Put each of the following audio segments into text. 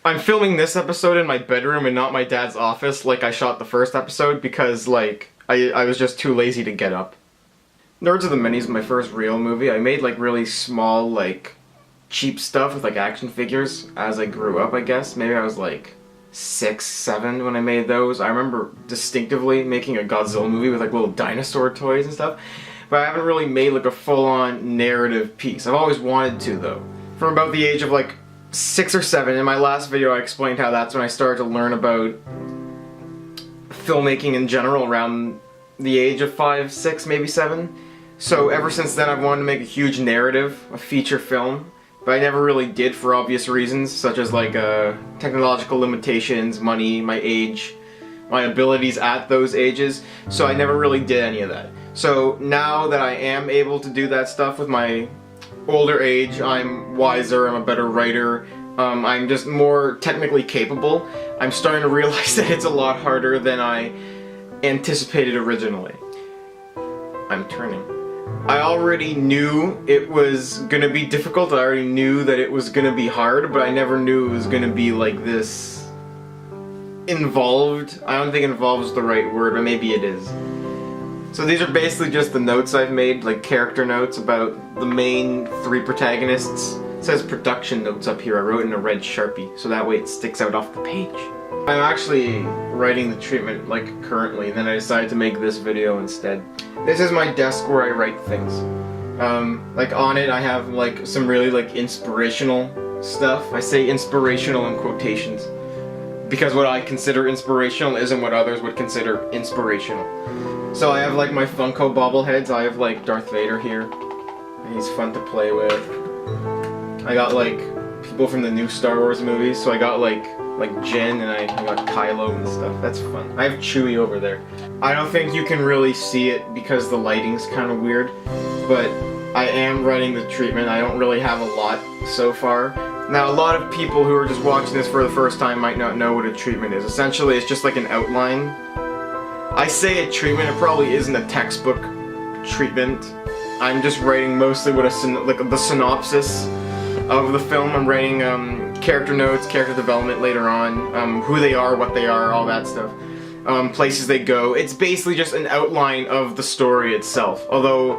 I'm filming this episode in my bedroom and not my dad's office like I shot the first episode because, like, I was just too lazy to get up. Nerds of the Minis is my first real movie. I made, like, really small, like, cheap stuff with, like, action figures as I grew up, I guess. Maybe I was, like, 6, 7 when I made those. I remember distinctively making a Godzilla movie with, like, little dinosaur toys and stuff. But I haven't really made, like, a full-on narrative piece. I've always wanted to, though. From about the age of, like, 6 or 7, in my last video I explained how that's when I started to learn about filmmaking in general, around the age of 5, 6, maybe 7. So ever since then I've wanted to make a huge narrative, a feature film, but I never really did for obvious reasons, such as like technological limitations, money, my age, my abilities at those ages, so I never really did any of that. So now that I am able to do that stuff with my older age, I'm wiser, I'm a better writer, I'm just more technically capable. I'm starting to realize that it's a lot harder than I anticipated originally. I'm turning. I already knew it was gonna be difficult, I already knew that it was gonna be hard, but I never knew it was gonna be like this involved. I don't think involved is the right word, but maybe it is. So these are basically just the notes I've made, like character notes about the main 3 protagonists. It says production notes up here. I wrote in a red Sharpie, so that way it sticks out off the page. I'm actually writing the treatment, like, currently, and then I decided to make this video instead. This is my desk where I write things. Like, on it I have, like, some really, like, inspirational stuff. I say inspirational in quotations, because what I consider inspirational isn't what others would consider inspirational. So I have, like, my Funko bobbleheads. I have, like, Darth Vader here. And he's fun to play with. I got, like, people from the new Star Wars movies. So I got, like Jin, and I got Kylo and stuff. That's fun. I have Chewie over there. I don't think you can really see it because the lighting's kind of weird. But I am writing the treatment. I don't really have a lot so far. Now, a lot of people who are just watching this for the first time might not know what a treatment is. Essentially, it's just like an outline. I say a treatment, it probably isn't a textbook treatment. I'm just writing mostly what the synopsis of the film. I'm writing character notes, character development later on, who they are, what they are, all that stuff. Places they go. It's basically just an outline of the story itself. Although,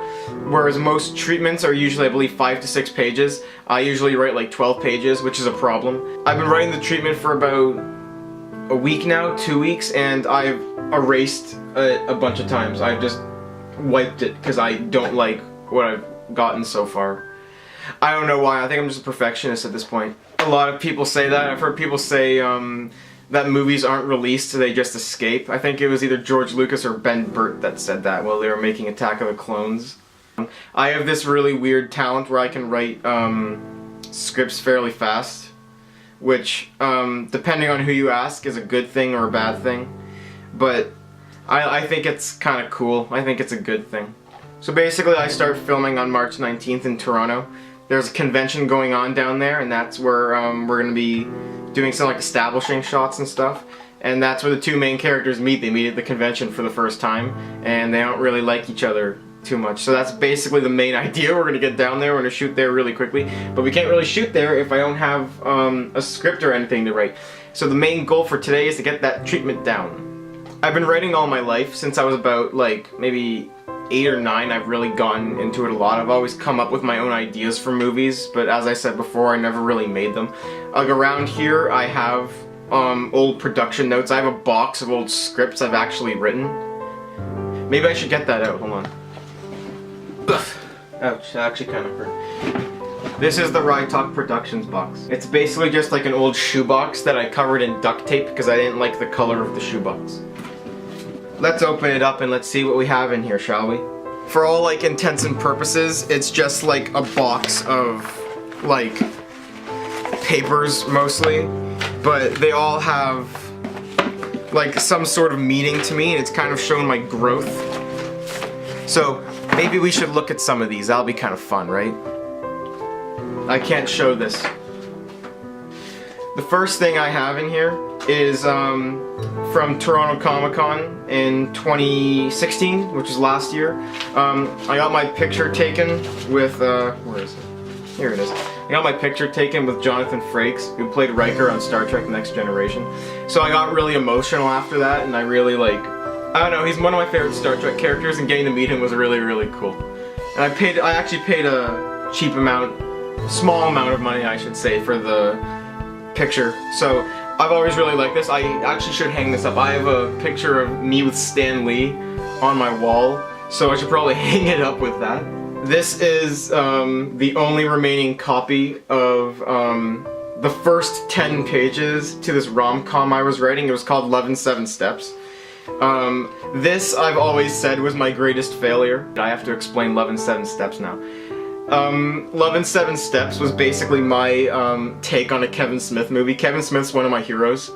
whereas most treatments are usually, I believe, 5 to 6 pages, I usually write like 12 pages, which is a problem. I've been writing the treatment for about a week now, 2 weeks, and I've erased a bunch of times. I've just wiped it because I don't like what I've gotten so far. I don't know why. I think I'm just a perfectionist at this point. A lot of people say that. I've heard people say that movies aren't released, so they just escape. I think it was either George Lucas or Ben Burt that said that while they were making Attack of the Clones. I have this really weird talent where I can write scripts fairly fast, which, depending on who you ask, is a good thing or a bad thing. But I think it's kind of cool. I think it's a good thing. So basically I start filming on March 19th in Toronto. There's a convention going on down there, and that's where we're going to be doing some like establishing shots and stuff. And that's where the 2 main characters meet. They meet at the convention for the first time, and they don't really like each other too much. So that's basically the main idea. We're going to get down there, we're going to shoot there really quickly. But we can't really shoot there if I don't have a script or anything to write. So the main goal for today is to get that treatment down. I've been writing all my life. Since I was about, like, maybe 8 or 9, I've really gotten into it a lot. I've always come up with my own ideas for movies, but as I said before, I never really made them. Like, around here, I have old production notes. I have a box of old scripts I've actually written. Maybe I should get that out. Hold on. Ugh. Ouch, that actually kind of hurt. This is the Rytoc Productions box. It's basically just like an old shoebox that I covered in duct tape because I didn't like the color of the shoebox. Let's open it up and let's see what we have in here, shall we? For all, like, intents and purposes, it's just like a box of, like, papers mostly, but they all have, like, some sort of meaning to me, and it's kind of shown my growth. So maybe we should look at some of these. That'll be kind of fun, right? I can't show this. The first thing I have in here is from Toronto Comic-Con in 2016, which is last year. I got my picture taken with, where is it? Here it is. I got my picture taken with Jonathan Frakes, who played Riker on Star Trek: The Next Generation. So I got really emotional after that, and I really like, I don't know, he's one of my favorite Star Trek characters, and getting to meet him was really, really cool. And I actually paid a cheap amount, small amount of money I should say, for the picture. So I've always really liked this. I actually should hang this up. I have a picture of me with Stan Lee on my wall, so I should probably hang it up with that. This is the only remaining copy of the first 10 pages to this rom-com I was writing. It was called Love in 7 Steps. This I've always said was my greatest failure. I have to explain Love in 7 Steps now. Love in 7 Steps was basically my take on a Kevin Smith movie. Kevin Smith's one of my heroes.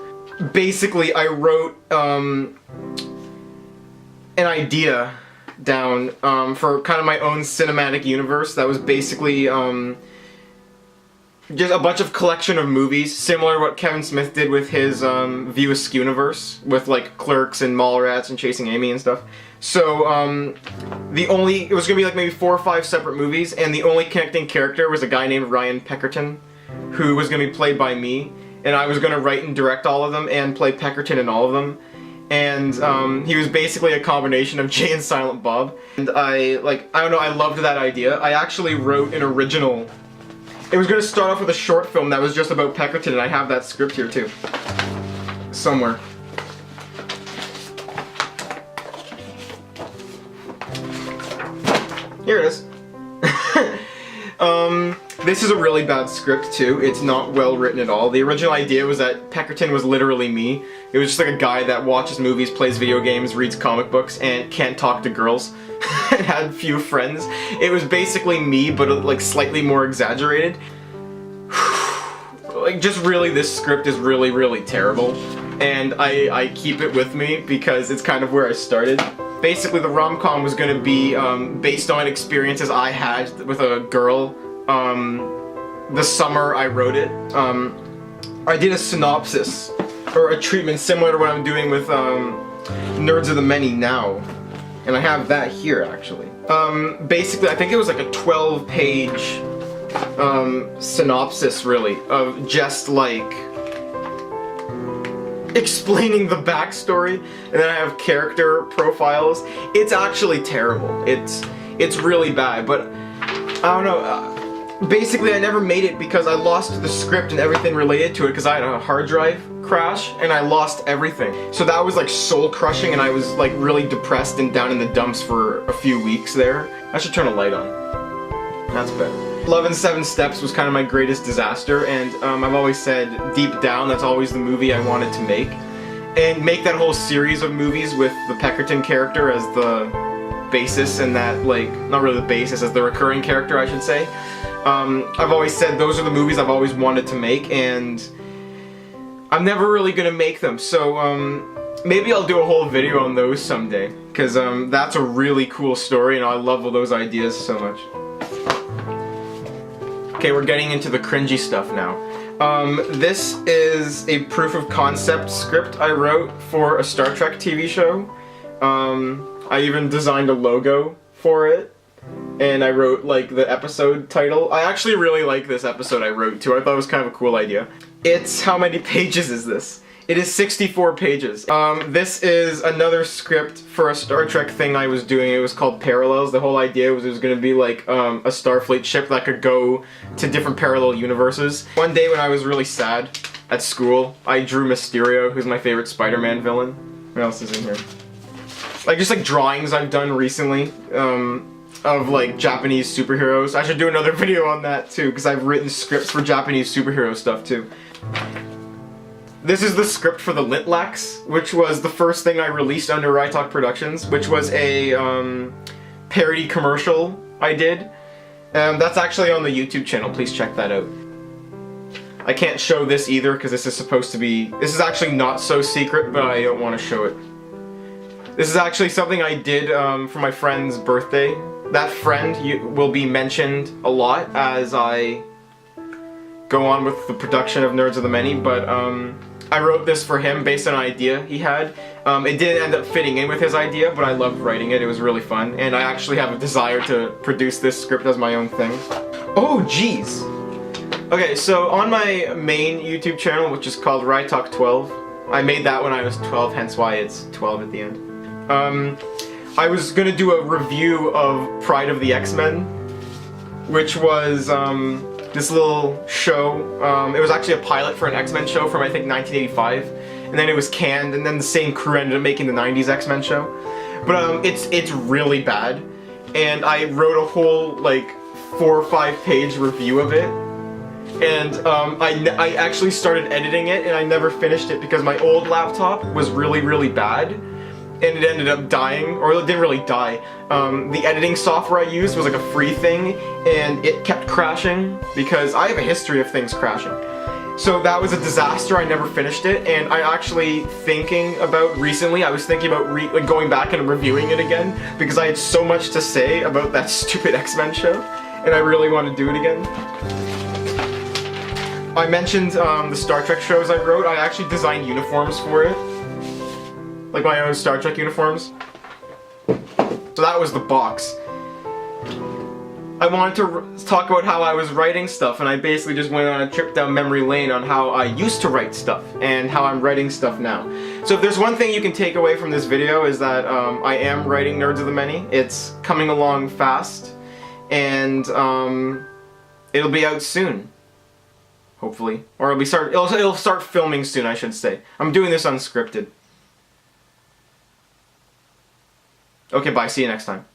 Basically, I wrote an idea down for kind of my own cinematic universe that was basically just a bunch of collection of movies, similar to what Kevin Smith did with his View Askew-niverse, with like Clerks and Mallrats and Chasing Amy and stuff. So it was gonna be like maybe 4 or 5 separate movies, and the only connecting character was a guy named Ryan Peckerton, who was gonna be played by me, and I was gonna write and direct all of them and play Peckerton in all of them. And he was basically a combination of Jay and Silent Bob. And I don't know, I loved that idea. I actually wrote an original. It was going to start off with a short film that was just about Peckerton, and I have that script here too. Somewhere. Here it is. This is a really bad script too. It's not well written at all. The original idea was that Peckerton was literally me. It was just like a guy that watches movies, plays video games, reads comic books, and can't talk to girls. And had few friends. It was basically me, but like slightly more exaggerated. Like, just really, this script is really, really terrible. And I keep it with me because it's kind of where I started. Basically, the rom-com was going to be based on experiences I had with a girl the summer I wrote it. I did a synopsis, or a treatment similar to what I'm doing with Nerds of the Many now. And I have that here, actually. Basically, I think it was like a 12-page synopsis, really, of just like explaining the backstory, and then I have character profiles. It's actually terrible. It's really bad, but I don't know. Basically, I never made it because I lost the script and everything related to it because I had a hard drive crash and I lost everything. So that was like soul crushing, and I was like really depressed and down in the dumps for a few weeks there. I should turn a light on. That's better. Love in 7 Steps was kind of my greatest disaster, and I've always said deep down that's always the movie I wanted to make. And make that whole series of movies with the Peckerton character as the basis, and that, like, not really the basis, as the recurring character I should say. I've always said those are the movies I've always wanted to make, and I'm never really gonna make them, so maybe I'll do a whole video on those someday, because that's a really cool story, and I love all those ideas so much. Okay, we're getting into the cringy stuff now. This is a proof of concept script I wrote for a Star Trek TV show. I even designed a logo for it. And I wrote like the episode title. I actually really like this episode I wrote too. I thought it was kind of a cool idea. It's, how many pages is this? It is 64 pages. This is another script for a Star Trek thing I was doing. It was called Parallels. The whole idea was it was going to be like a Starfleet ship that could go to different parallel universes. One day when I was really sad at school, I drew Mysterio, who's my favorite Spider-Man villain. What else is in here? Like just like drawings I've done recently. Of like Japanese superheroes. I should do another video on that too, because I've written scripts for Japanese superhero stuff too. This is the script for the Lintlax, which was the first thing I released under Rytoc Productions, which was a parody commercial I did. That's actually on the YouTube channel, please check that out. I can't show this either because this is supposed to be, this is actually not so secret, but I don't want to show it. This is actually something I did for my friend's birthday. That friend will be mentioned a lot as I go on with the production of Nerds of the Many, but I wrote this for him based on an idea he had. It didn't end up fitting in with his idea, but I loved writing it. It was really fun, and I actually have a desire to produce this script as my own thing. Oh, jeez! Okay, so on my main YouTube channel, which is called Rytoc 12, I made that when I was 12, hence why it's 12 at the end. I was gonna do a review of Pride of the X-Men, which was this little show. It was actually a pilot for an X-Men show from I think 1985, and then it was canned, and then the same crew ended up making the 90s X-Men show. But it's really bad, and I wrote a whole like 4 or 5 page review of it. And I actually started editing it, and I never finished it because my old laptop was really bad, and it ended up dying, or it didn't really die. The editing software I used was like a free thing, and it kept crashing because I have a history of things crashing. So that was a disaster. I never finished it, and I actually recently I was thinking about like going back and reviewing it again because I had so much to say about that stupid X-Men show, and I really want to do it again. I mentioned the Star Trek shows I wrote. I actually designed uniforms for it. Like my own Star Trek uniforms. So that was the box. I wanted to talk about how I was writing stuff, and I basically just went on a trip down memory lane on how I used to write stuff and how I'm writing stuff now. So if there's one thing you can take away from this video is that I am writing Nerds of the Many. It's coming along fast, and it'll be out soon. Hopefully. Or it'll start filming soon, I should say. I'm doing this unscripted. Okay, bye. See you next time.